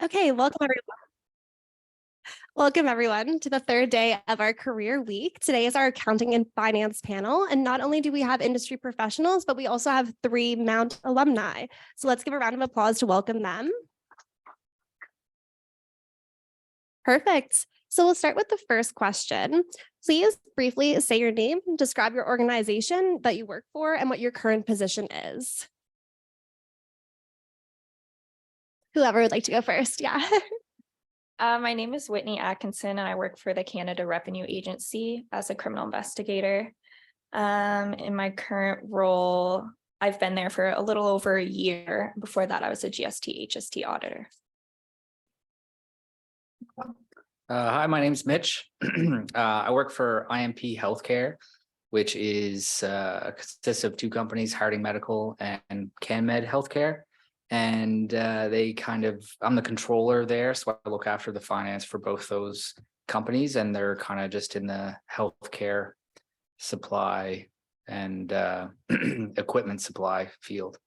Okay, welcome everyone. Welcome everyone to the third day of our career week. Today is our accounting and finance panel. And not only do we have industry professionals, but we also have 3 Mount alumni. So let's give a round of applause to welcome them. Perfect. So we'll start with the first question. Please briefly say your name, describe your organization that you work for, and what your current position is. Whoever would like to go first, yeah. My name is Whitney Atkinson, and I work for the Canada Revenue Agency as a criminal investigator. In my current role, I've been there for a little over a year. Before that, I was a GST HST auditor. Hi, my name is Mitch. I work for IMP Healthcare, which consists of 2 companies, Harding Medical and CanMed Healthcare. And I'm the controller there, so I look after the finance for both those companies, and they're kind of just in the healthcare supply and equipment supply field.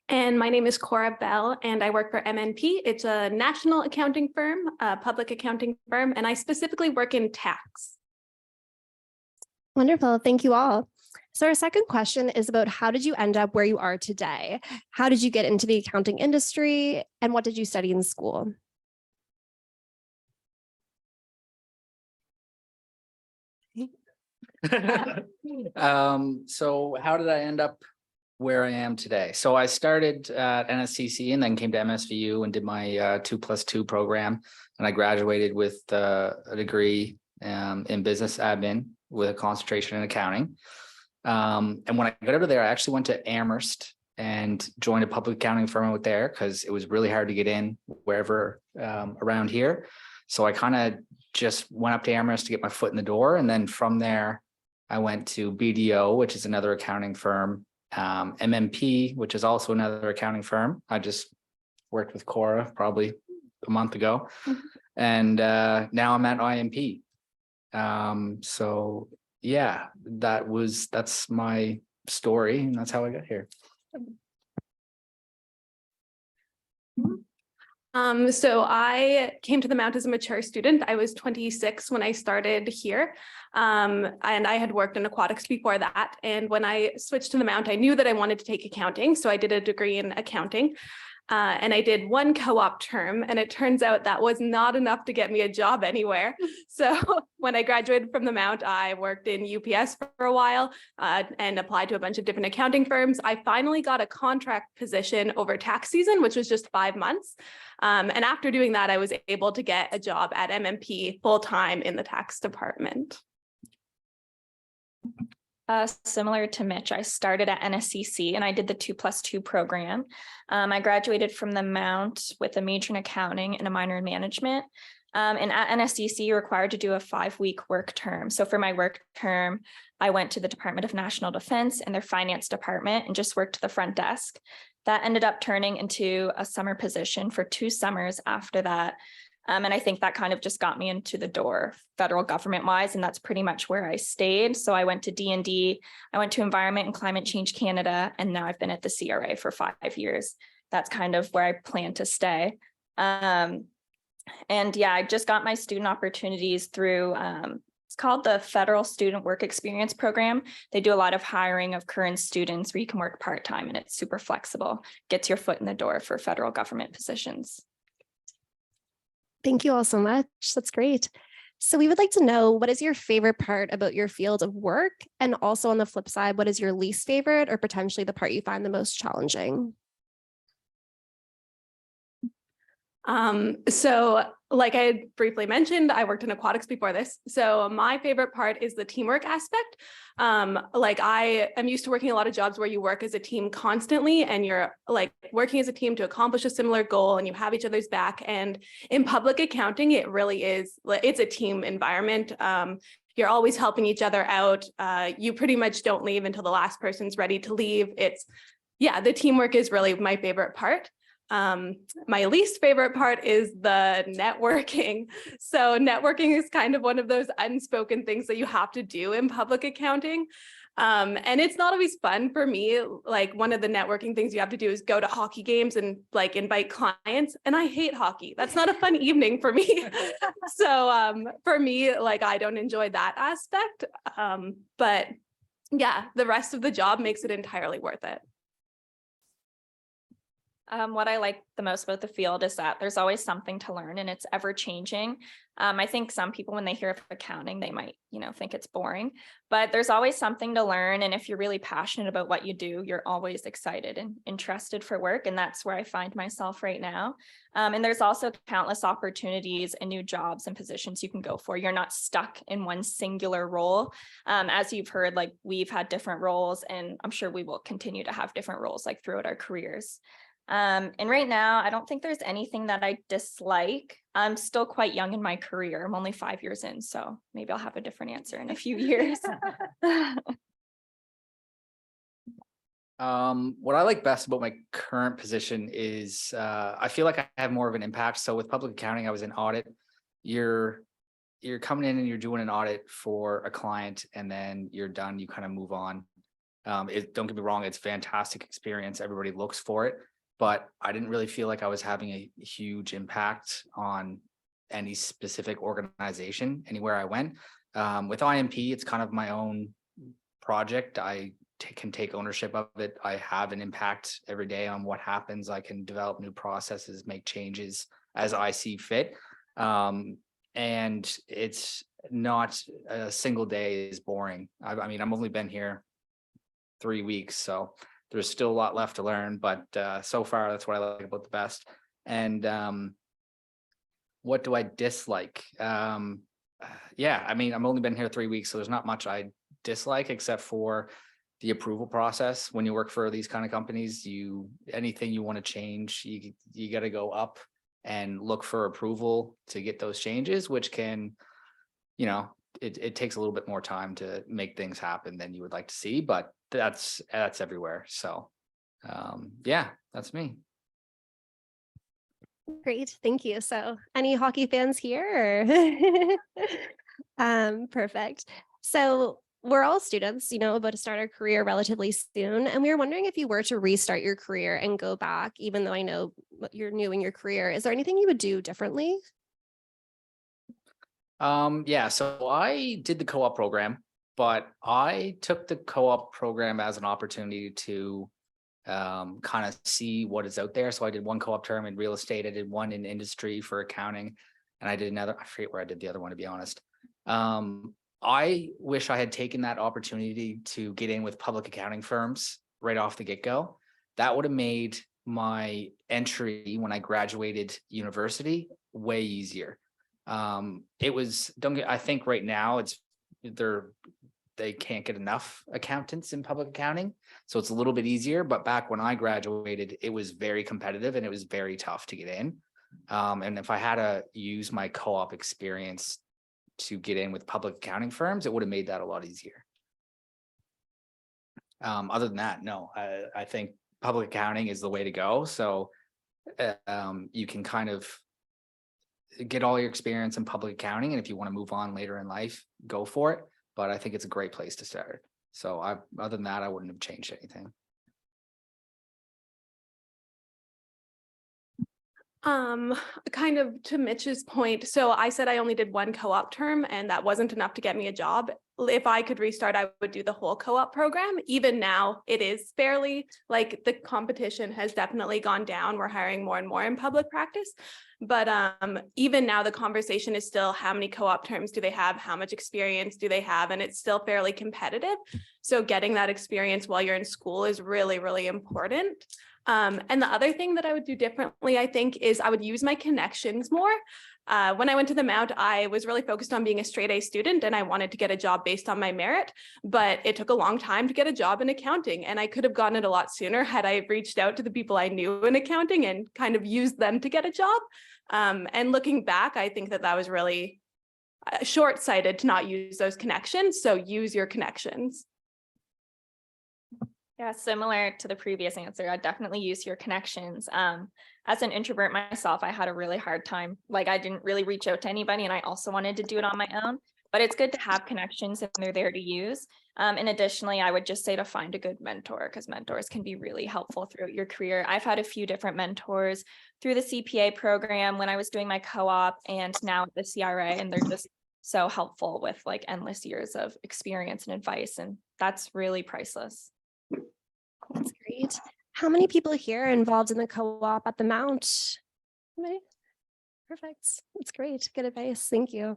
And my name is Cora Bell, and I work for MNP. It's a national accounting firm, a public accounting firm, and I specifically work in tax. Wonderful. Thank you all. So our second question is about how did you end up where you are today? How did you get into the accounting industry, and what did you study in school? So how did I end up where I am today? So I started at NSCC and then came to MSVU and did my 2+2 program, and I graduated with a degree in business admin with a concentration in accounting. And when I got out of there, I actually went to Amherst and joined a public accounting firm out there because it was really hard to get in wherever around here. So I kind of just went up to Amherst to get my foot in the door. And then from there, I went to BDO, which is another accounting firm, MMP, which is also another accounting firm. I just worked with Cora probably a month ago. And now I'm at IMP. So yeah, that's my story, and that's how I got here. So I came to the Mount as a mature student. I was 26 when I started here, and I had worked in aquatics before that. And when I switched to the Mount, I knew that I wanted to take accounting, so I did a degree in accounting. And I did 1 co-op term, and it turns out that was not enough to get me a job anywhere. So when I graduated from the Mount, I worked in UPS for a while and applied to a bunch of different accounting firms. I finally got a contract position over tax season, which was just 5 months. And after doing that, I was able to get a job at MMP full-time in the tax department. Similar to Mitch, I started at NSCC and I did the 2+2 program. I graduated from the Mount with a major in accounting and a minor in management. And at NSCC, you're required to do a 5-week work term. So for my work term, I went to the Department of National Defense and their finance department and just worked the front desk. That ended up turning into a summer position for 2 summers after that. And I think that kind of just got me into the door federal government wise, and that's pretty much where I stayed. So I went to D&D, I went to Environment and Climate Change Canada, and now I've been at the CRA for 5 years. That's kind of where I plan to stay. And yeah, I just got my student opportunities through, it's called the Federal Student Work Experience Program. They do a lot of hiring of current students where you can work part-time, and it's super flexible, gets your foot in the door for federal government positions. Thank you all so much. That's great. So we would like to know, what is your favorite part about your field of work? And also on the flip side, what is your least favorite or potentially the part you find the most challenging? So like I briefly mentioned, I worked in aquatics before this. So my favorite part is the teamwork aspect. Like I am used to working a lot of jobs where you work as a team constantly and you're like working as a team to accomplish a similar goal and you have each other's back. And in public accounting, it really is, it's a team environment. You're always helping each other out. You pretty much don't leave until the last person's ready to leave. Yeah, the teamwork is really my favorite part. My least favorite part is the networking. So networking is kind of one of those unspoken things that you have to do in public accounting. And it's not always fun for me. Like one of the networking things you have to do is go to hockey games and like invite clients. And I hate hockey. That's not a fun evening for me. So for me, like I don't enjoy that aspect. But yeah, the rest of the job makes it entirely worth it. What I like the most about the field is that there's always something to learn and it's ever changing. I think some people, when they hear of accounting, they might, think it's boring, but there's always something to learn. And if you're really passionate about what you do, you're always excited and interested for work. And that's where I find myself right now. And there's also countless opportunities and new jobs and positions you can go for. You're not stuck in one singular role. As you've heard, like we've had different roles, and I'm sure we will continue to have different roles like throughout our careers. And right now, I don't think there's anything that I dislike. I'm still quite young in my career. I'm only 5 years in, so maybe I'll have a different answer in a few years. What I like best about my current position is I feel like I have more of an impact. So with public accounting, I was in audit. You're coming in and you're doing an audit for a client, and then you're done. You kind of move on. Don't get me wrong, it's fantastic experience. Everybody looks for it. But I didn't really feel like I was having a huge impact on any specific organization anywhere I went. With IMP, it's kind of my own project. I can take ownership of it. I have an impact every day on what happens. I can develop new processes, make changes as I see fit. And it's not a single day is boring. I mean, I've only been here 3 weeks, so there's still a lot left to learn, but so far that's what I like about the best. And what do I dislike? Yeah, I mean, I've only been here 3 weeks, so there's not much I dislike except for the approval process. When you work for these kind of companies, anything you want to change, you got to go up and look for approval to get those changes, which can, it takes a little bit more time to make things happen than you would like to see, but that's everywhere. So yeah, that's me. Great, thank you. So any hockey fans here? Perfect. So we're all students, about to start our career relatively soon. And we were wondering if you were to restart your career and go back, even though I know you're new in your career, is there anything you would do differently? Yeah, so I did the co-op program, but I took the co-op program as an opportunity to kind of see what is out there. So I did one co-op term in real estate. I did one in industry for accounting, and I did another. I forget where I did the other one, to be honest. I wish I had taken that opportunity to get in with public accounting firms right off the get-go. That would have made my entry when I graduated university way easier. I think right now they can't get enough accountants in public accounting, so it's a little bit easier. But back when I graduated, it was very competitive and it was very tough to get in. And if I had to use my co-op experience to get in with public accounting firms, it would have made that a lot easier. Other than that, no, I think public accounting is the way to go. So you can kind of get all your experience in public accounting, and if you want to move on later in life, go for it. But I think it's a great place to start. So other than that, I wouldn't have changed anything. Kind of to Mitch's point. So I said I only did one co-op term and that wasn't enough to get me a job. If I could restart, I would do the whole co-op program. Even now, it is fairly like the competition has definitely gone down. We're hiring more and more in public practice. But even now, the conversation is still how many co-op terms do they have? How much experience do they have? And it's still fairly competitive. So getting that experience while you're in school is really, really important. And the other thing that I would do differently, I think, is I would use my connections more. When I went to the Mount, I was really focused on being a straight A student and I wanted to get a job based on my merit, but it took a long time to get a job in accounting, and I could have gotten it a lot sooner had I reached out to the people I knew in accounting and kind of used them to get a job. And looking back, I think that was really short-sighted to not use those connections. So use your connections. Yeah, similar to the previous answer, I'd definitely use your connections. As an introvert myself, I had a really hard time. Like I didn't really reach out to anybody, and I also wanted to do it on my own. but it's good to have connections and they're there to use. And additionally, I would just say to find a good mentor, because mentors can be really helpful throughout your career. I've had a few different mentors through the CPA program when I was doing my co-op and now at the CRA, and they're just so helpful with like endless years of experience and advice. And that's really priceless. That's great. How many people here are involved in the co-op at the Mount? Anybody? Perfect. That's great. Good advice. Thank you.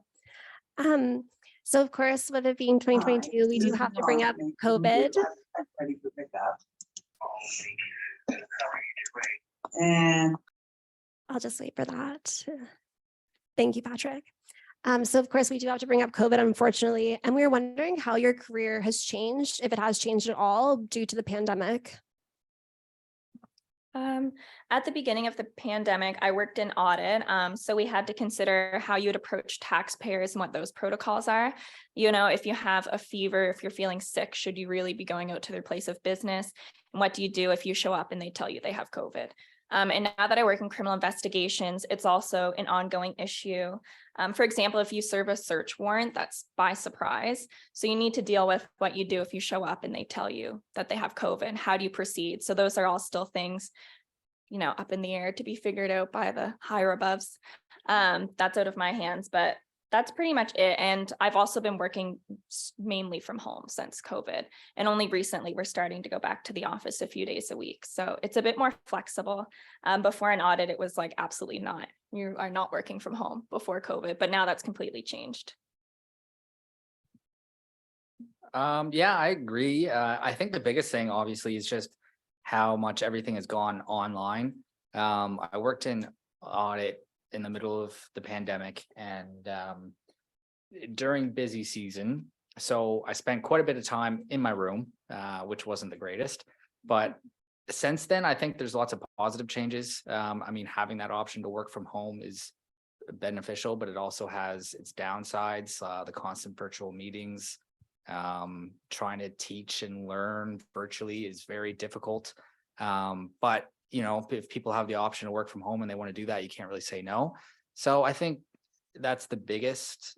So of course, with it being 2022, we do have to bring up COVID. And I'll just wait for that. Thank you, Patrick. So of course, we do have to bring up COVID, unfortunately, and we were wondering how your career has changed, if it has changed at all due to the pandemic. At the beginning of the pandemic, I worked in audit. So we had to consider how you would approach taxpayers and what those protocols are. You know, if you have a fever, if you're feeling sick, should you really be going out to their place of business? And what do you do if you show up and they tell you they have COVID? And now that I work in criminal investigations, it's also an ongoing issue. For example, if you serve a search warrant, that's by surprise. So you need to deal with what you do if you show up and they tell you that they have COVID. How do you proceed? So those are all still things, you know, up in the air to be figured out by the higher aboves. That's out of my hands, but that's pretty much it. And I've also been working mainly from home since COVID. And only recently we're starting to go back to the office a few days a week. So it's a bit more flexible. Before an audit, it was like absolutely not. You are not working from home before COVID, but now that's completely changed. Yeah, I agree. I think the biggest thing obviously is just how much everything has gone online. I worked in audit in the middle of the pandemic and during busy season. So I spent quite a bit of time in my room, which wasn't the greatest. But since then, I think there's lots of positive changes. I mean, having that option to work from home is beneficial, but it also has its downsides, the constant virtual meetings. Trying to teach and learn virtually is very difficult. But you know, if people have the option to work from home and they want to do that, you can't really say no. So I think that's the biggest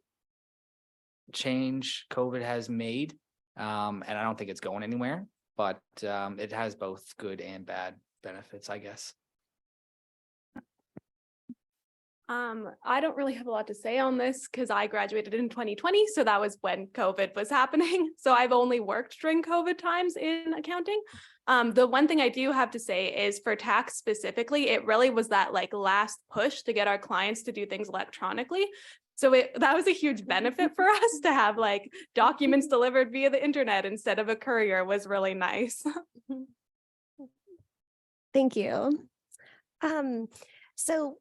change COVID has made. And I don't think it's going anywhere, but it has both good and bad benefits, I guess. I don't really have a lot to say on this because I graduated in 2020. So that was when COVID was happening. So I've only worked during COVID times in accounting. The one thing I do have to say is for tax specifically, it really was that like last push to get our clients to do things electronically. So that was a huge benefit for us to have like documents delivered via the internet instead of a courier was really nice. Thank you. So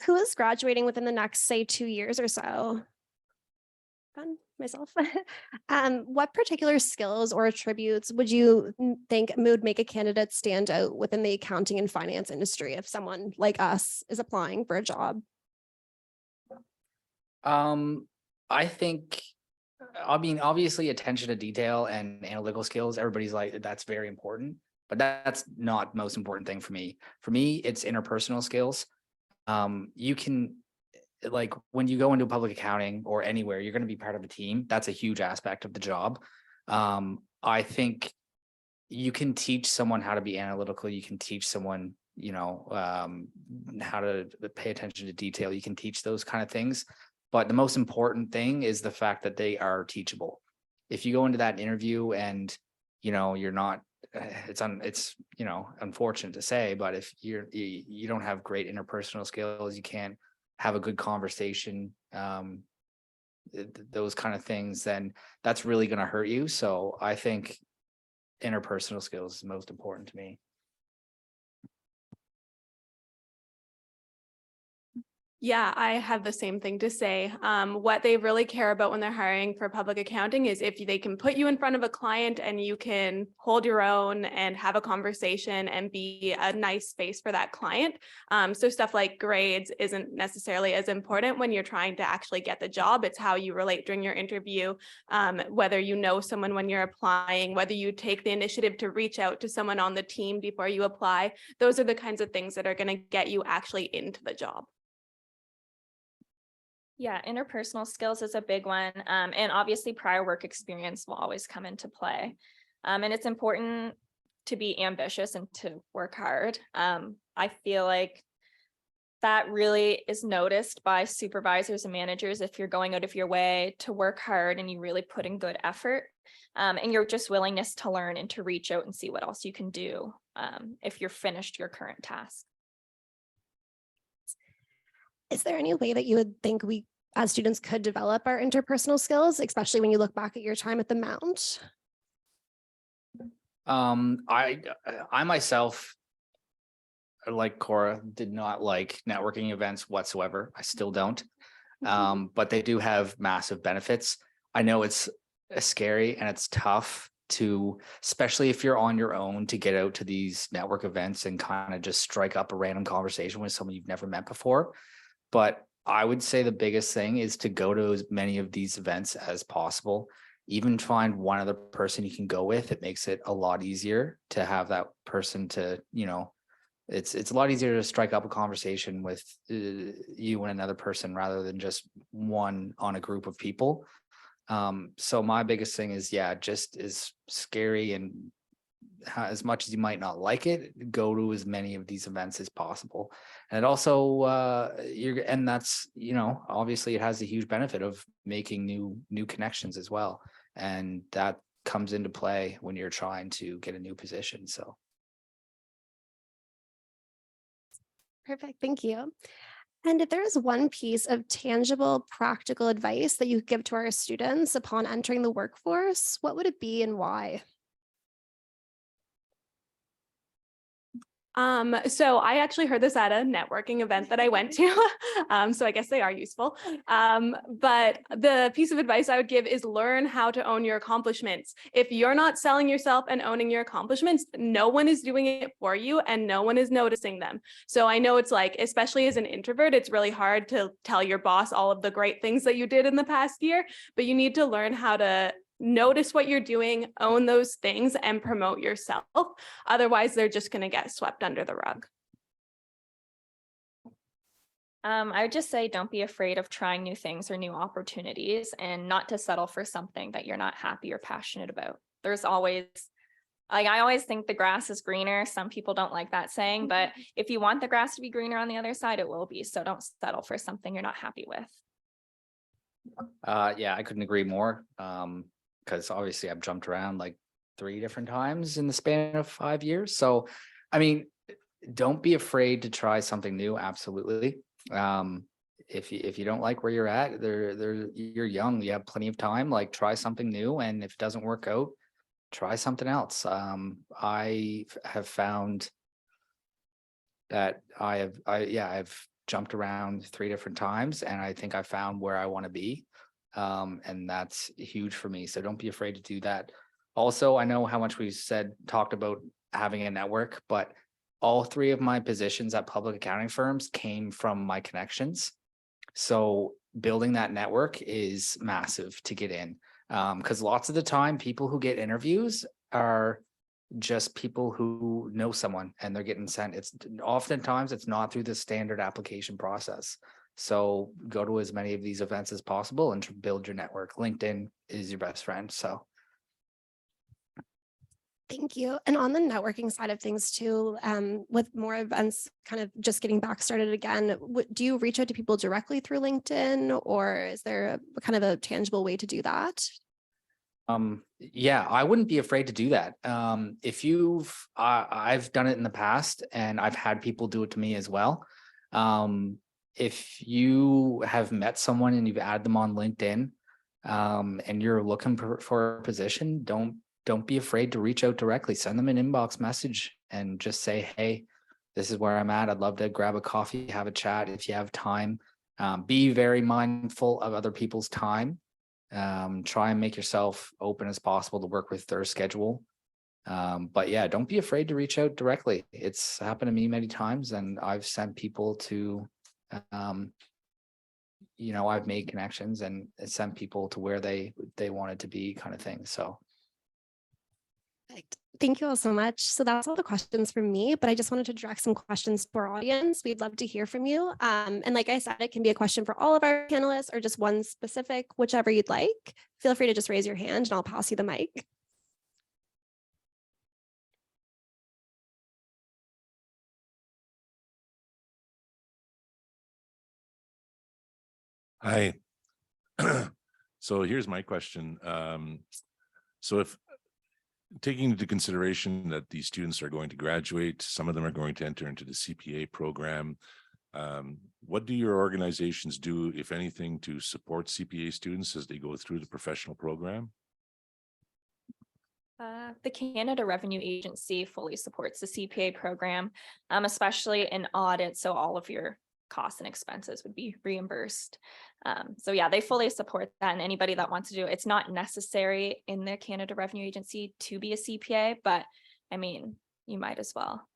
who is graduating within the next, say, 2 years or so? Myself. What particular skills or attributes would you think would make a candidate stand out within the accounting and finance industry if someone like us is applying for a job? I think, I mean, obviously attention to detail and analytical skills, everybody's like, that's very important, but that's not the most important thing for me. For me, it's interpersonal skills. You can, like when you go into public accounting or anywhere, you're going to be part of a team. That's a huge aspect of the job. I think you can teach someone how to be analytical. You can teach someone, you know, how to pay attention to detail. You can teach those kind of things. But the most important thing is the fact that they are teachable. If you go into that interview and, you know, you're not, it's you know, unfortunate to say, but if you don't have great interpersonal skills, you can't have a good conversation, those kind of things, then that's really going to hurt you. So I think interpersonal skills is most important to me. Yeah, I have the same thing to say. What they really care about when they're hiring for public accounting is if they can put you in front of a client and you can hold your own and have a conversation and be a nice face for that client. So stuff like grades isn't necessarily as important when you're trying to actually get the job. It's how you relate during your interview, whether you know someone when you're applying, whether you take the initiative to reach out to someone on the team before you apply. Those are the kinds of things that are going to get you actually into the job. Yeah, interpersonal skills is a big one. And obviously prior work experience will always come into play. And it's important to be ambitious and to work hard. I feel like that really is noticed by supervisors and managers if you're going out of your way to work hard and you really put in good effort. And your just willingness to learn and to reach out and see what else you can do if you're finished your current task. Is there any way that you would think we as students could develop our interpersonal skills, especially when you look back at your time at the Mount? I myself, like Cora, did not like networking events whatsoever. I still don't. But they do have massive benefits. I know it's scary and it's tough to, especially if you're on your own, to get out to these network events and kind of just strike up a random conversation with someone you've never met before. But I would say the biggest thing is to go to as many of these events as possible. Even find one other person you can go with. It makes it a lot easier to have that person to, it's a lot easier to strike up a conversation with you and another person rather than just one on a group of people. So my biggest thing is, just as scary and as much as you might not like it, go to as many of these events as possible. And also and that's, obviously it has a huge benefit of making new connections as well. And that comes into play when you're trying to get a new position. So Perfect. Thank you. And if there is one piece of tangible, practical advice that you could give to our students upon entering the workforce, what would it be and why? So I actually heard this at a networking event that I went to. So I guess they are useful. But the piece of advice I would give is learn how to own your accomplishments. If you're not selling yourself and owning your accomplishments, no one is doing it for you and no one is noticing them. So I know it's like, especially as an introvert, it's really hard to tell your boss all of the great things that you did in the past year, but you need to learn how to notice what you're doing, own those things, and promote yourself. Otherwise, they're just going to get swept under the rug. I would just say don't be afraid of trying new things or new opportunities and not to settle for something that you're not happy or passionate about. There's always, I always think the grass is greener. Some people don't like that saying, but if you want the grass to be greener on the other side, it will be. So don't settle for something you're not happy with. I couldn't agree more. Because obviously I've jumped around like 3 different times in the span of 5 years. So, I mean, don't be afraid to try something new. Absolutely. If you don't like where you're at, you're young, you have plenty of time, like try something new. And if it doesn't work out, try something else. I have found that I've jumped around 3 different times and I think I found where I want to be. And that's huge for me. So don't be afraid to do that. Also, I know how much we talked about having a network, but all 3 of my positions at public accounting firms came from my connections. So building that network is massive to get in. Because lots of the time, people who get interviews are just people who know someone and they're getting sent. Oftentimes it's not through the standard application process. So go to as many of these events as possible and build your network. LinkedIn is your best friend. So Thank you. And on the networking side of things too, with more events kind of just getting back started again, do you reach out to people directly through LinkedIn, or is there a kind of a tangible way to do that? I wouldn't be afraid to do that. I've done it in the past and I've had people do it to me as well. If you have met someone and you've added them on LinkedIn, and you're looking for a position, don't be afraid to reach out directly. Send them an inbox message and just say, hey, this is where I'm at. I'd love to grab a coffee, have a chat if you have time. Be very mindful of other people's time. Try and make yourself open as possible to work with their schedule. But don't be afraid to reach out directly. It's happened to me many times and I've sent people to, I've made connections and sent people to where they wanted to be, kind of thing. So. Perfect. Thank you all so much. So that's all the questions from me, but I just wanted to direct some questions to our audience. We'd love to hear from you. And like I said, it can be a question for all of our panelists or just one specific, whichever you'd like. Feel free to just raise your hand and I'll pass you the mic. Hi. So here's my question. So if taking into consideration that these students are going to graduate, some of them are going to enter into the CPA program, what do your organizations do, if anything, to support CPA students as they go through the professional program? The Canada Revenue Agency fully supports the CPA program, especially in audit. So all of your costs and expenses would be reimbursed. So yeah, they fully support that. And anybody that wants to do it, it's not necessary in the Canada Revenue Agency to be a CPA, but I mean, you might as well.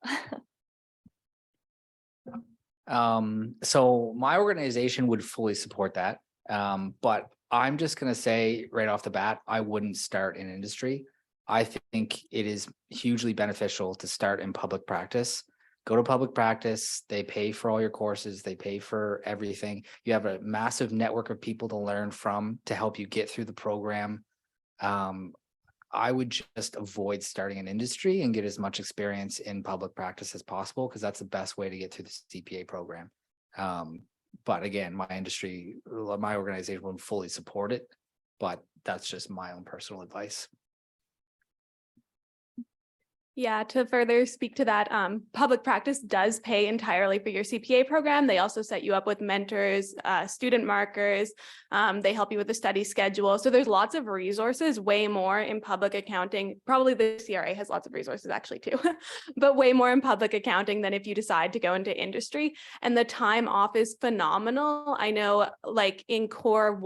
So my organization would fully support that. But I'm just going to say right off the bat, I wouldn't start in industry. I think it is hugely beneficial to start in public practice. Go to public practice. They pay for all your courses. They pay for everything. You have a massive network of people to learn from to help you get through the program. I would just avoid starting an industry and get as much experience in public practice as possible, because that's the best way to get through the CPA program. But again, my organization wouldn't fully support it, but that's just my own personal advice. Yeah, to further speak to that, public practice does pay entirely for your CPA program. They also set you up with mentors, student markers. They help you with the study schedule. So there's lots of resources, way more in public accounting. Probably the CRA has lots of resources actually too, but way more in public accounting than if you decide to go into industry. And the time off is phenomenal. I know like in Cora,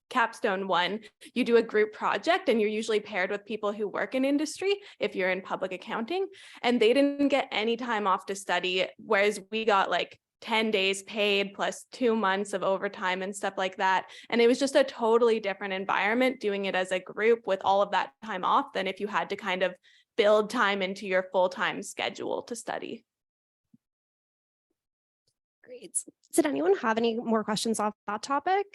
Capstone 1, you do a group project and you're usually paired with people who work in industry if you're in public accounting, and they didn't get any time off to study, whereas we got like 10 days paid plus 2 months of overtime and stuff like that. And it was just a totally different environment doing it as a group with all of that time off than if you had to kind of build time into your full-time schedule to study. Great. Did anyone have any more questions off that topic?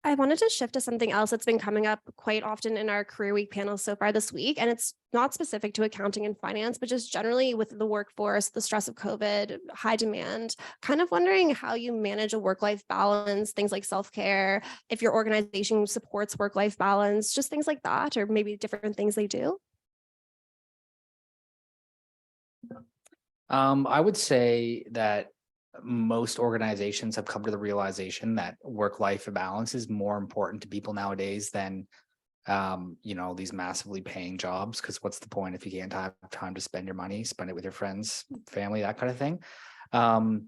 I wanted to shift to something else that's been coming up quite often in our career week panels so far this week. And it's not specific to accounting and finance, but just generally with the workforce, the stress of COVID, high demand, kind of wondering how you manage a work-life balance, things like self-care, if your organization supports work-life balance, just things like that, or maybe different things they do. I would say that most organizations have come to the realization that work-life balance is more important to people nowadays than these massively paying jobs, because what's the point if you can't have time to spend your money, spend it with your friends, family, that kind of thing. I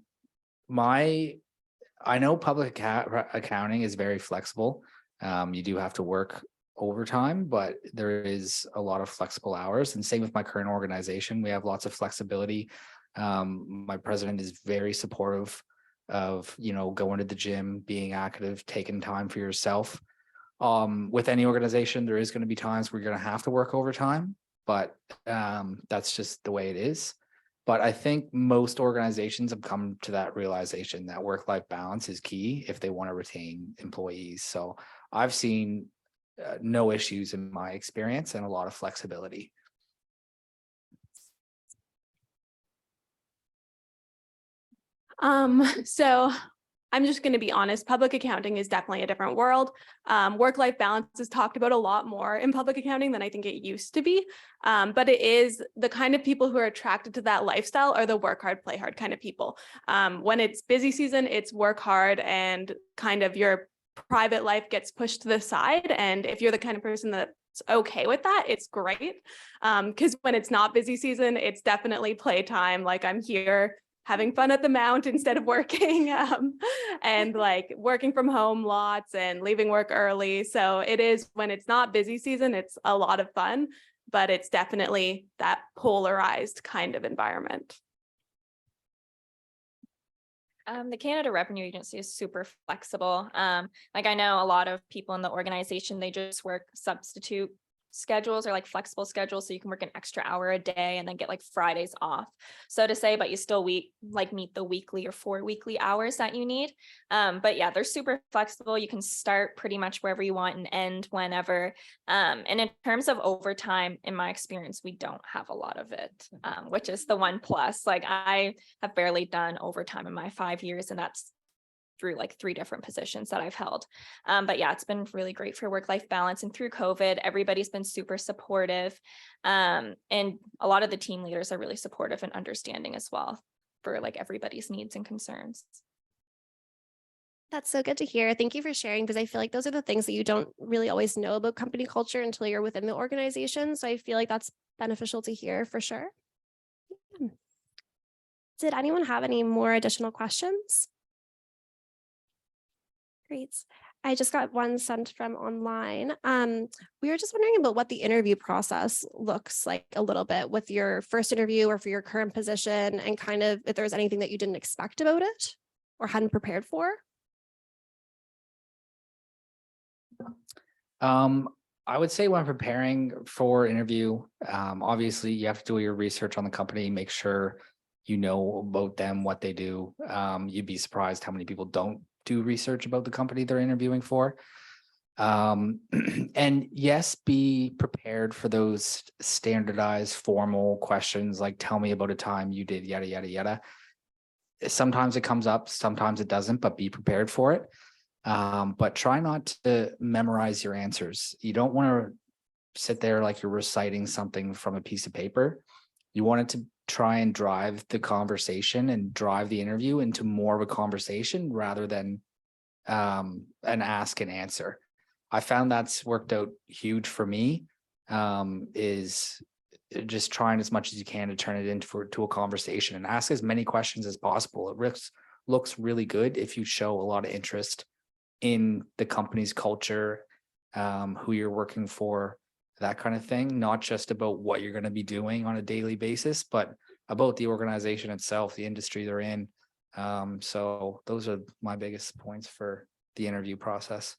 know public accounting is very flexible. You do have to work overtime, but there is a lot of flexible hours, and same with my current organization. We have lots of flexibility. My president is very supportive of, going to the gym, being active, taking time for yourself. With any organization, there is going to be times where you're going to have to work overtime, but that's just the way it is. But I think most organizations have come to that realization that work-life balance is key if they want to retain employees. So I've seen no issues in my experience and a lot of flexibility. So I'm just going to be honest, public accounting is definitely a different world. Work-life balance is talked about a lot more in public accounting than I think it used to be. But it is the kind of people who are attracted to that lifestyle are the work hard, play hard kind of people. When it's busy season, it's work hard and kind of your private life gets pushed to the side. And if you're the kind of person that's okay with that, it's great. Because when it's not busy season, it's definitely playtime. Like I'm here having fun at the Mount instead of working, and like working from home lots and leaving work early. So it is, when it's not busy season, it's a lot of fun, but it's definitely that polarized kind of environment. The Canada Revenue Agency is super flexible. Like I know a lot of people in the organization, they just work substitute schedules are like flexible schedules, so you can work an extra hour a day and then get like Fridays off, so to say, but you still meet the weekly or 4 weekly hours that you need. But yeah, they're super flexible. You can start pretty much wherever you want and end whenever. And in terms of overtime, in my experience, we don't have a lot of it, which is the one plus. Like I have barely done overtime in my 5 years, and that's through like 3 different positions that I've held. But yeah, it's been really great for work-life balance. And through COVID, everybody's been super supportive. And a lot of the team leaders are really supportive and understanding as well for like everybody's needs and concerns. That's so good to hear. Thank you for sharing, because I feel like those are the things that you don't really always know about company culture until you're within the organization. So I feel like that's beneficial to hear for sure. Did anyone have any more additional questions? Great. I just got one sent from online. We were just wondering about what the interview process looks like a little bit with your first interview or for your current position, and kind of if there's anything that you didn't expect about it or hadn't prepared for. I would say when preparing for interview, obviously you have to do your research on the company, make sure you know about them, what they do. You'd be surprised how many people don't do research about the company they're interviewing for. And yes, be prepared for those standardized formal questions like tell me about a time you did yada, yada, yada. Sometimes it comes up, sometimes it doesn't, but be prepared for it. But try not to memorize your answers. You don't want to sit there like you're reciting something from a piece of paper. You want it to try and drive the conversation and drive the interview into more of a conversation rather than an ask and answer. I found that's worked out huge for me, is just trying as much as you can to turn it into a conversation and ask as many questions as possible. It looks really good if you show a lot of interest in the company's culture, who you're working for, that kind of thing, not just about what you're going to be doing on a daily basis, but about the organization itself, the industry they're in. So those are my biggest points for the interview process.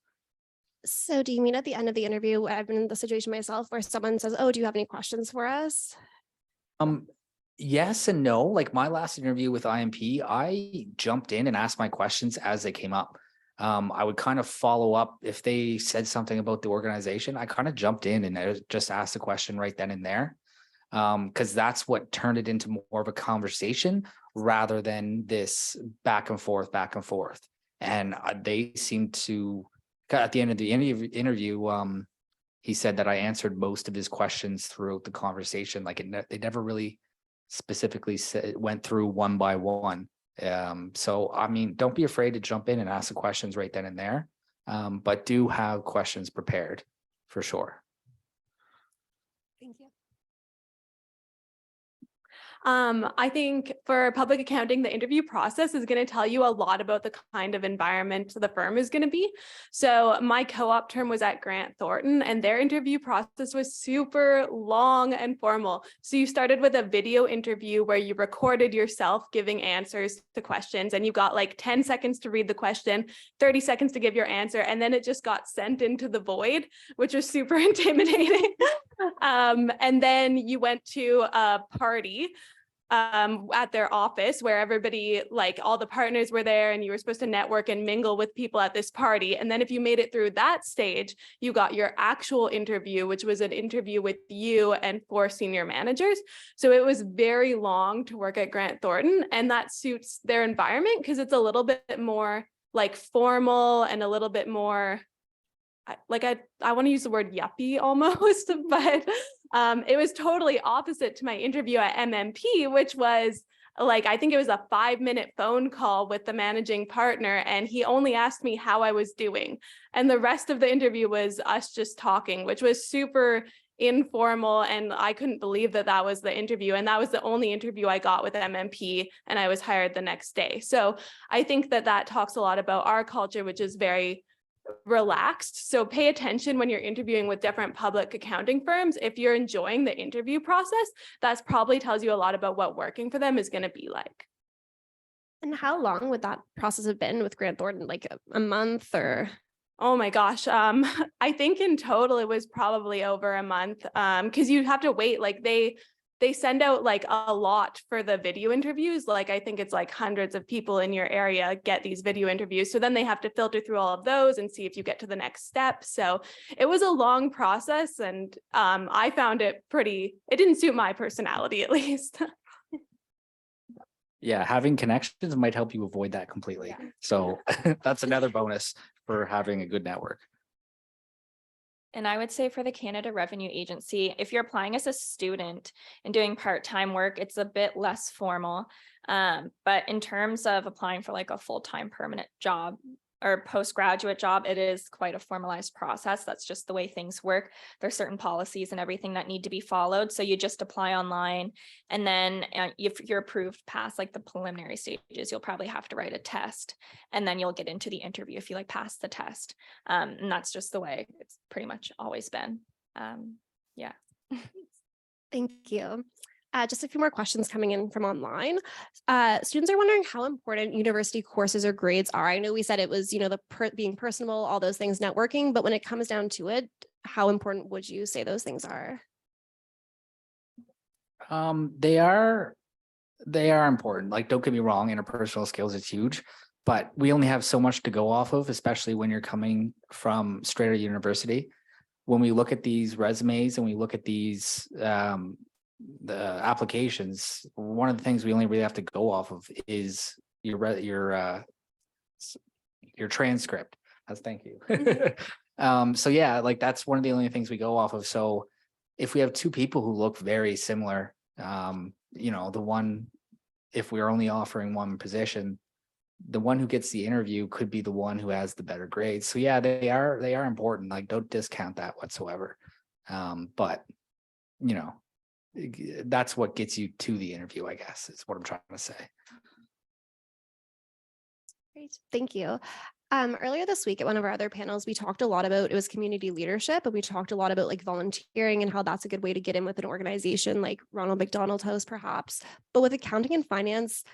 So do you mean at the end of the interview, I've been in the situation myself where someone says, oh, do you have any questions for us? Yes and no. Like my last interview with IMP, I jumped in and asked my questions as they came up. I would kind of follow up if they said something about the organization. I kind of jumped in and I just asked a question right then and there, because that's what turned it into more of a conversation rather than this back and forth. And they seemed to, at the end of the interview, he said that I answered most of his questions throughout the conversation. Like they never really specifically went through one by one. So, I mean, don't be afraid to jump in and ask the questions right then and there, but do have questions prepared for sure. Thank you. I think for public accounting, the interview process is going to tell you a lot about the kind of environment the firm is going to be. So my co-op term was at Grant Thornton, and their interview process was super long and formal. So you started with a video interview where you recorded yourself giving answers to questions, and you got like 10 seconds to read the question, 30 seconds to give your answer, and then it just got sent into the void, which was super intimidating. And then you went to a party at their office where everybody, like all the partners were there, and you were supposed to network and mingle with people at this party. And then if you made it through that stage, you got your actual interview, which was an interview with you and 4 senior managers. So it was very long to work at Grant Thornton, and that suits their environment because it's a little bit more like formal and a little bit more like I want to use the word yuppie almost, but it was totally opposite to my interview at MMP, which was like, I think it was a 5-minute phone call with the managing partner, and he only asked me how I was doing. And the rest of the interview was us just talking, which was super informal. And I couldn't believe that that was the interview. And that was the only interview I got with MMP, and I was hired the next day. So I think that that talks a lot about our culture, which is very relaxed. So pay attention when you're interviewing with different public accounting firms. If you're enjoying the interview process, that's probably tells you a lot about what working for them is going to be like. And how long would that process have been with Grant Thornton? Like a month or? Oh my gosh. I think in total it was probably over a month. Because you have to wait. Like they send out like a lot for the video interviews. Like I think it's like hundreds of people in your area get these video interviews. So then they have to filter through all of those and see if you get to the next step. So it was a long process, and I found it it didn't suit my personality at least. Yeah, having connections might help you avoid that completely. Yeah. So that's another bonus for having a good network. And I would say for the Canada Revenue Agency, if you're applying as a student and doing part-time work, it's a bit less formal. But in terms of applying for like a full-time permanent job or postgraduate job, it is quite a formalized process. That's just the way things work. There's certain policies and everything that need to be followed. So you just apply online, and then if you're approved past like the preliminary stages, you'll probably have to write a test, and then you'll get into the interview if you like pass the test. And that's just the way it's pretty much always been. Yeah. Thank you. Just a few more questions coming in from online. Students are wondering how important university courses or grades are. I know we said it was, being personable, all those things, networking, but when it comes down to it, how important would you say those things are? They are important. Like, don't get me wrong, interpersonal skills is huge, but we only have so much to go off of, especially when you're coming from straight out of university. When we look at these resumes and we look at these the applications, one of the things we only really have to go off of is your transcript. Thank you. So yeah, like that's one of the only things we go off of. So if we have two people who look very similar, the one, if we're only offering one position, the one who gets the interview could be the one who has the better grades. So yeah, they are important. Like, don't discount that whatsoever. But that's what gets you to the interview, I guess, is what I'm trying to say. Great, thank you. Earlier this week at one of our other panels, we talked a lot about, it was community leadership, and we talked a lot about like volunteering and how that's a good way to get in with an organization like Ronald McDonald House, perhaps. But with accounting and finance,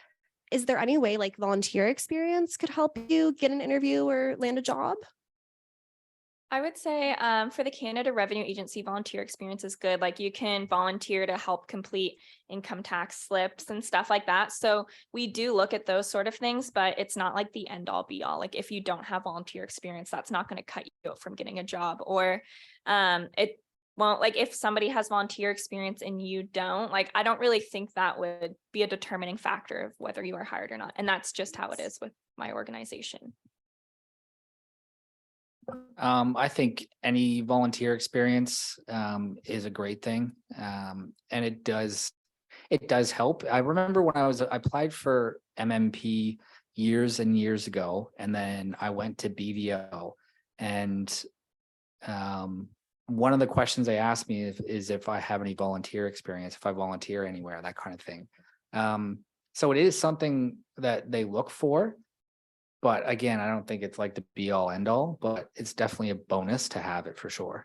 is there any way like volunteer experience could help you get an interview or land a job? I would say for the Canada Revenue Agency, volunteer experience is good. Like you can volunteer to help complete income tax slips and stuff like that. So we do look at those sort of things, but it's not like the end all be all. Like if you don't have volunteer experience, that's not going to cut you out from getting a job. Or it won't, like if somebody has volunteer experience and you don't, like I don't really think that would be a determining factor of whether you are hired or not. And that's just how it is with my organization. I think any volunteer experience is a great thing. And it does help. I remember when I applied for MMP years and years ago, and then I went to BDO, and one of the questions they asked me is if I have any volunteer experience, if I volunteer anywhere, that kind of thing. So it is something that they look for. But again, I don't think it's like the be all end all, but it's definitely a bonus to have it for sure.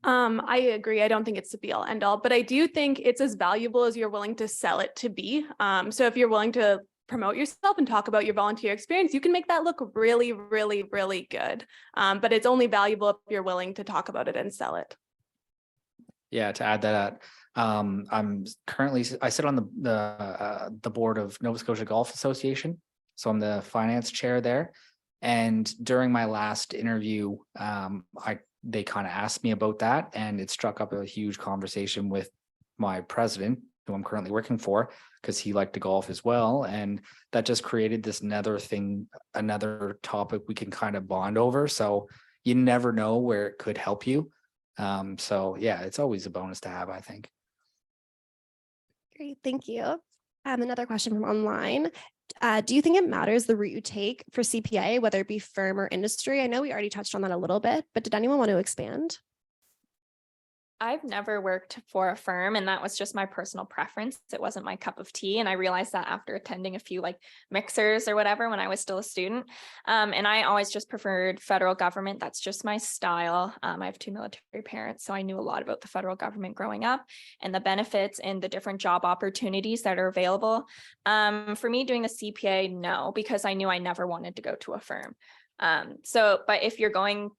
I agree. I don't think it's the be all end all, but I do think it's as valuable as you're willing to sell it to be. So if you're willing to promote yourself and talk about your volunteer experience, you can make that look really, really, really good. But it's only valuable if you're willing to talk about it and sell it. Yeah, to add that, I sit on the board of Nova Scotia Golf Association. So I'm the finance chair there. And during my last interview, they kind of asked me about that, and it struck up a huge conversation with my president, who I'm currently working for, because he liked to golf as well. And that just created this another topic we can kind of bond over. So you never know where it could help you. So yeah, it's always a bonus to have, I think. Great, thank you. Another question from online. Do you think it matters the route you take for CPA, whether it be firm or industry? I know we already touched on that a little bit, but did anyone want to expand? I've never worked for a firm, and that was just my personal preference. It wasn't my cup of tea. And I realized that after attending a few like mixers or whatever when I was still a student. And I always just preferred federal government. That's just my style. I have 2 military parents, so I knew a lot about the federal government growing up and the benefits and the different job opportunities that are available. For me, doing the CPA, no, because I knew I never wanted to go to a firm. But if you're going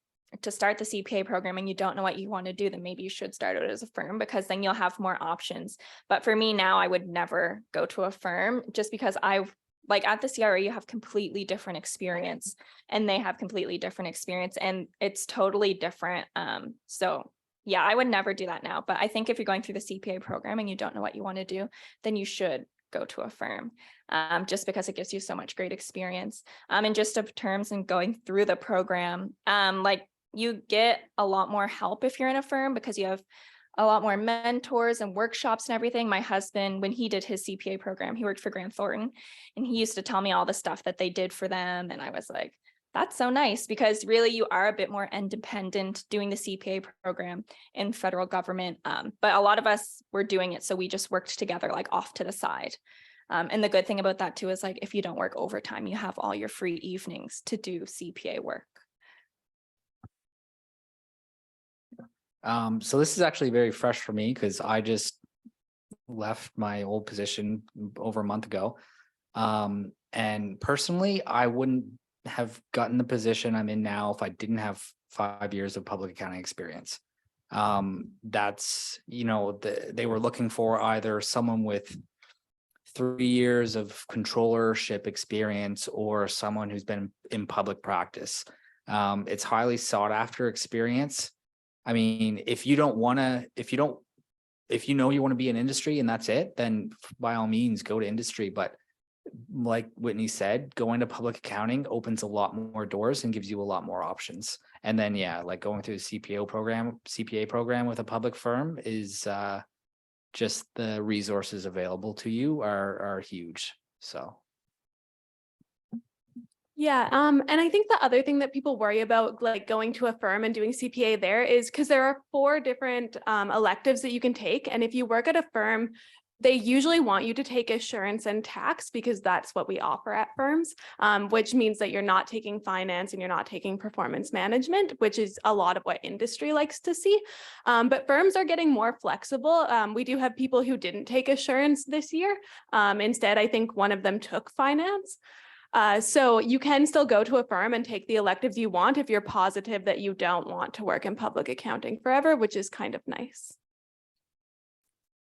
to start the CPA program and you don't know what you want to do, then maybe you should start out as a firm, because then you'll have more options. But for me now, I would never go to a firm, just because like at the CRA, you have completely different experience and they have completely different experience, and it's totally different. So yeah, I would never do that now. But I think if you're going through the CPA program and you don't know what you want to do, then you should go to a firm, just because it gives you so much great experience. And just of terms and going through the program, like you get a lot more help if you're in a firm, because you have a lot more mentors and workshops and everything. My husband, when he did his CPA program, he worked for Grant Thornton, and he used to tell me all the stuff that they did for them. And I was like, that's so nice, because really you are a bit more independent doing the CPA program in federal government. But a lot of us were doing it, so we just worked together like off to the side. And the good thing about that too is, like, if you don't work overtime, you have all your free evenings to do CPA work. So this is actually very fresh for me, because I just left my old position over a month ago. And personally, I wouldn't have gotten the position I'm in now if I didn't have 5 years of public accounting experience. That's, they were looking for either someone with 3 years of controllership experience or someone who's been in public practice. It's highly sought after experience. I mean, if you know you want to be in industry and that's it, then by all means go to industry. But like Whitney said, going to public accounting opens a lot more doors and gives you a lot more options. And then, yeah, like going through the CPA program with a public firm is just the resources available to you are huge. So. Yeah. And I think the other thing that people worry about, like going to a firm and doing CPA there, is because there are 4 different electives that you can take. And if you work at a firm, they usually want you to take assurance and tax, because that's what we offer at firms, which means that you're not taking finance and you're not taking performance management, which is a lot of what industry likes to see. But firms are getting more flexible. We do have people who didn't take assurance this year. Instead, I think one of them took finance. So you can still go to a firm and take the electives you want if you're positive that you don't want to work in public accounting forever, which is kind of nice.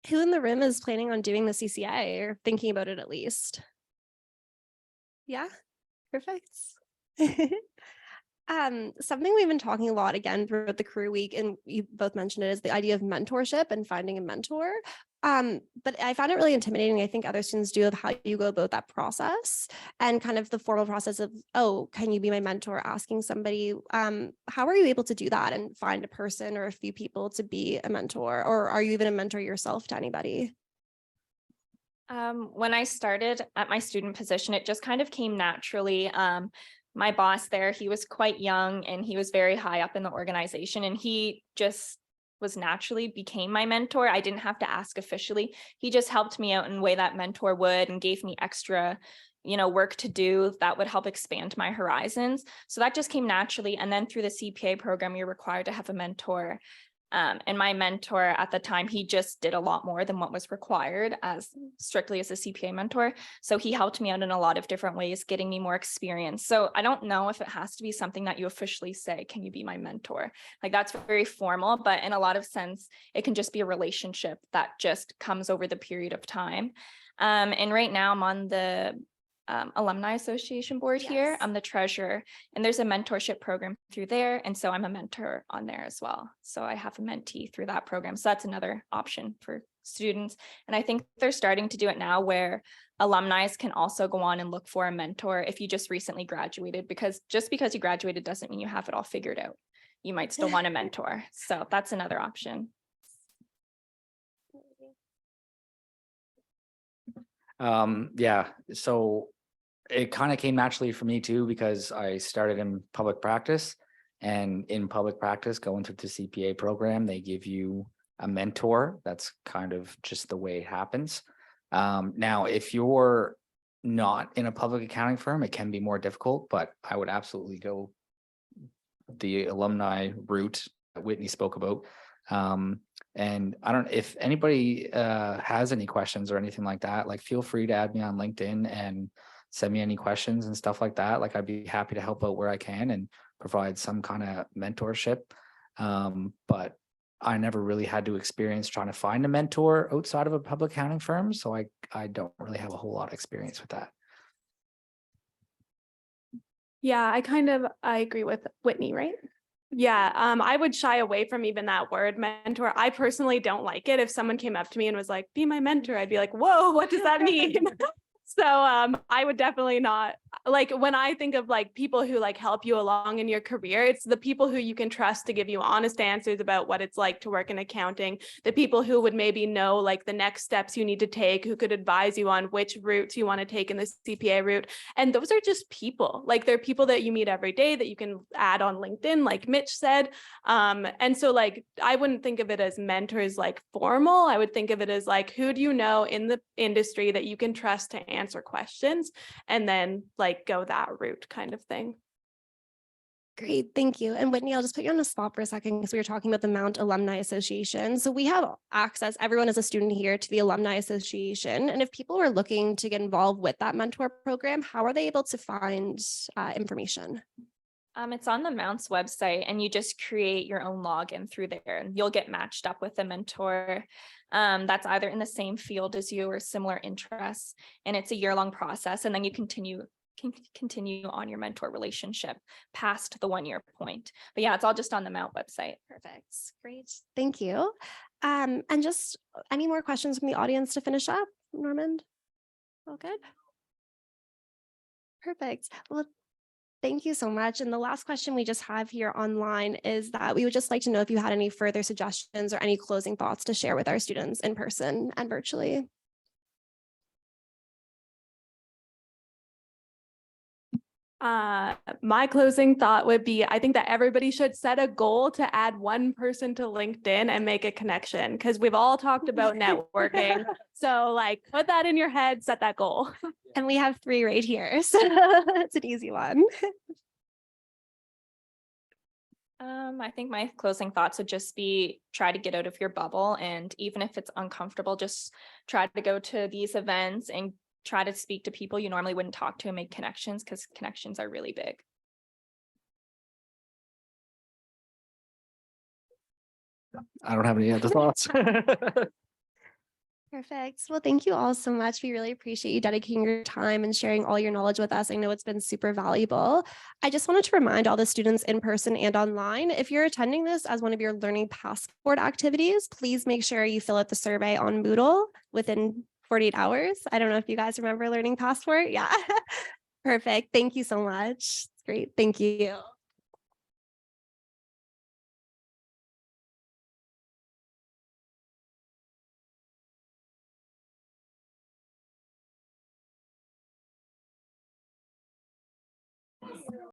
Who in the room is planning on doing the CCA or thinking about it at least? Yeah, perfect. Something we've been talking a lot again throughout the career week, and you both mentioned it, is the idea of mentorship and finding a mentor. But I found it really intimidating. I think other students do, of how you go about that process and kind of the formal process of, oh, can you be my mentor? Asking somebody, how are you able to do that and find a person or a few people to be a mentor? Or are you even a mentor yourself to anybody? When I started at my student position, it just kind of came naturally. My boss there, he was quite young and he was very high up in the organization, and he just became my mentor. I didn't have to ask officially. He just helped me out in a way that mentor would, and gave me extra, work to do that would help expand my horizons. So that just came naturally. And then through the CPA program, you're required to have a mentor. And my mentor at the time, he just did a lot more than what was required as strictly as a CPA mentor. So he helped me out in a lot of different ways, getting me more experience. So I don't know if it has to be something that you officially say, can you be my mentor? Like, that's very formal, but in a lot of sense, it can just be a relationship that just comes over the period of time. And right now I'm on the Alumni Association board here. Yes. I'm the treasurer, and there's a mentorship program through there. And so I'm a mentor on there as well. So I have a mentee through that program. So that's another option for students. And I think they're starting to do it now, where alumni can also go on and look for a mentor if you just recently graduated, because just because you graduated doesn't mean you have it all figured out. You might still want a mentor. So that's another option. Yeah, so it kind of came naturally for me too, because I started in public practice, and in public practice, going through the CPA program, they give you a mentor. That's kind of just the way it happens. Now, if you're not in a public accounting firm, it can be more difficult, but I would absolutely go the alumni route that Whitney spoke about. And I don't, if anybody has any questions or anything like that, like feel free to add me on LinkedIn and send me any questions and stuff like that. Like I'd be happy to help out where I can and provide some kind of mentorship. But I never really had to experience trying to find a mentor outside of a public accounting firm. So I don't really have a whole lot of experience with that. Yeah, I agree with Whitney, right? Yeah, I would shy away from even that word mentor. I personally don't like it. If someone came up to me and was like, be my mentor, I'd be like, whoa, what does that mean? So I would definitely not, like when I think of like people who like help you along in your career, it's the people who you can trust to give you honest answers about what it's like to work in accounting, the people who would maybe know like the next steps you need to take, who could advise you on which routes you want to take in the CPA route. And those are just people, like they're people that you meet every day that you can add on LinkedIn, like Mitch said. And so like, I wouldn't think of it as mentors like formal. I would think of it as like, who do you know in the industry that you can trust to answer questions, and then like go that route kind of thing. Great, thank you. And Whitney, I'll just put you on the spot for a second because we were talking about the Mount Alumni Association. So we have access, everyone is a student here, to the Alumni Association. And if people are looking to get involved with that mentor program, how are they able to find information? It's on the Mount's website, and you just create your own login through there, and you'll get matched up with a mentor that's either in the same field as you or similar interests. And it's a year-long process, and then you can continue on your mentor relationship past the 1 year point. But yeah, it's all just on the Mount website. Perfect, great, thank you. And just any more questions from the audience to finish up, Normand? All good? Perfect. Well, thank you so much. And the last question we just have here online is that we would just like to know if you had any further suggestions or any closing thoughts to share with our students in person and virtually. My closing thought would be, I think that everybody should set a goal to add one person to LinkedIn and make a connection, because we've all talked about networking. So like put that in your head, set that goal. And we have 3 right here, so it's an easy one. I think my closing thoughts would just be try to get out of your bubble. And even if it's uncomfortable, just try to go to these events and try to speak to people you normally wouldn't talk to and make connections, because connections are really big. I don't have any other thoughts. Perfect. Well, thank you all so much. We really appreciate you dedicating your time and sharing all your knowledge with us. I know it's been super valuable. I just wanted to remind all the students in person and online, if you're attending this as one of your Learning Passport activities, please make sure you fill out the survey on Moodle within 48 hours. I don't know if you guys remember Learning Passport. Yeah. Perfect. Thank you so much. Great. Thank you.